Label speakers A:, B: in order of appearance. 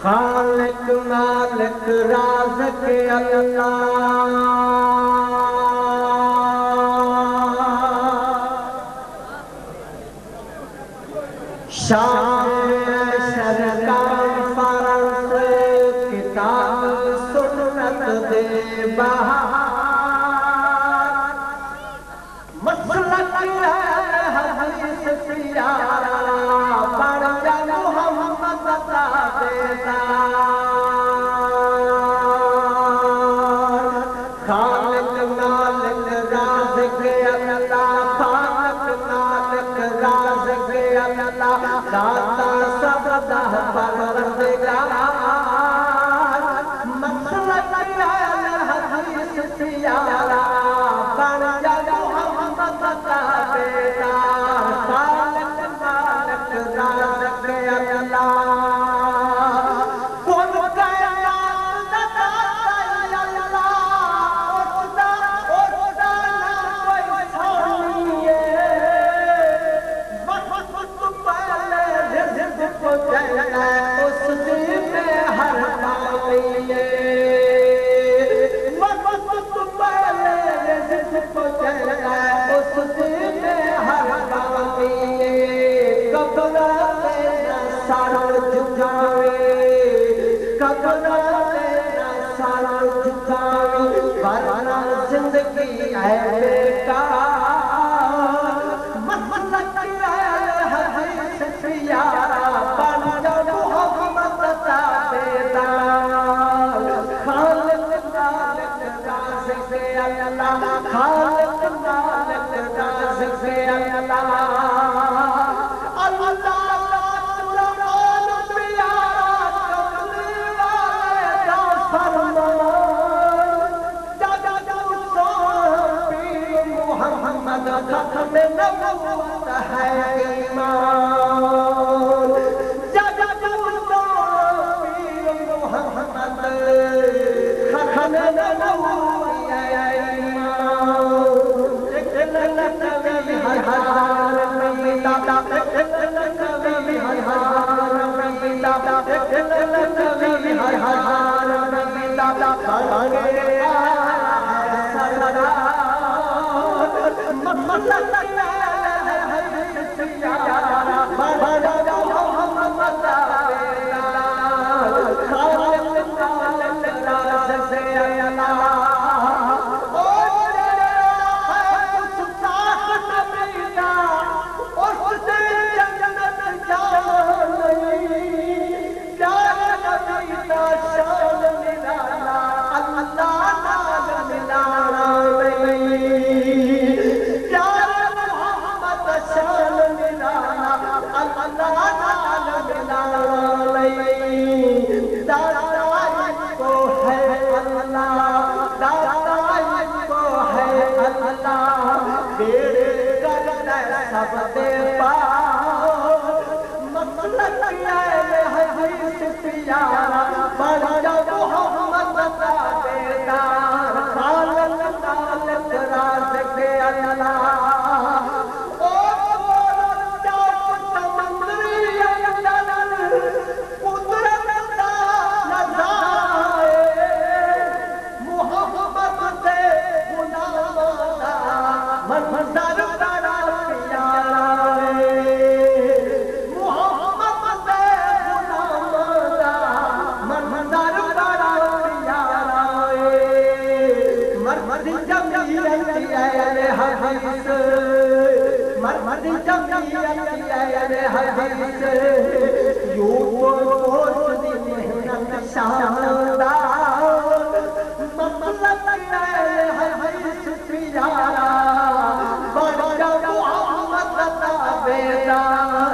A: खालिक मालिक राज़िक़ अल्लाह, शान सरकार फर्ज़ किताब सुन्नत दे बहार, मसलक हदीस प्यारा बन जा मोहम्मद ताबेदार। खालिक मालिक राज़िक़ अल्लाह, खालिक मालिक राज़िक़ अल्लाह, दाता सबदा परवरदिगार, मसलक हदीस प्यारा बन जा मोहम्मद ताबेदार। खालिक मालिक राज़िक़ अल्लाह, कौन कायनात दा दाता अल्लाह, उसदा ना कोई सानिए, वक्त पहले रिज़्क़ पहुंचाए उस दिन हर पालिए, वक्त पहले रिज़्क़ पहुंचाए उस दिन हर पालिए। कब्र तेरा सारा झुकावे, कब्र तेरा सारा झुकावे, वरना जिंदगी है बेकार। मसलक हदीस प्यारा बन जा मोहम्मद ताबेदार। खालिक मालिक राज़िक़ अल्लाह, खालिक मालिक राज़िक़ अल्लाह, खत्म नबूवत है ईमान, जग मोहम्मद खत्म नबूवत है ईमान। एक नबी हजार मिला, एक नबी हजार मिला, एक नबी हजार मिला, मसलक हदीस प्यारा बन जा मोहम्मद ताबेदार। खालिक मालिक राज़िक़ अल्लाह, ओ तेरा है कुछ साथ नबी दा, उससे जन्नत जान नहीं, प्यारे नबी दा शान निराला, अल्लाह नाल मिलाना नहीं, शान मिलाना अल्लाह नाल मिलाना नहीं। दाता को है अल्लाह, दाता को है अल्लाह, बेड़े करता सब दे पार। मसलक हदीस प्यारा बन जा मोहम्मद ताबेदार। खालिक मालिक राज़िक़ अल्लाह, मर्दी जमीयत हदीस यूं सोचती मेहनत शानदार। मसलक हदीस प्यारा बन जा मोहम्मद ताबेदार।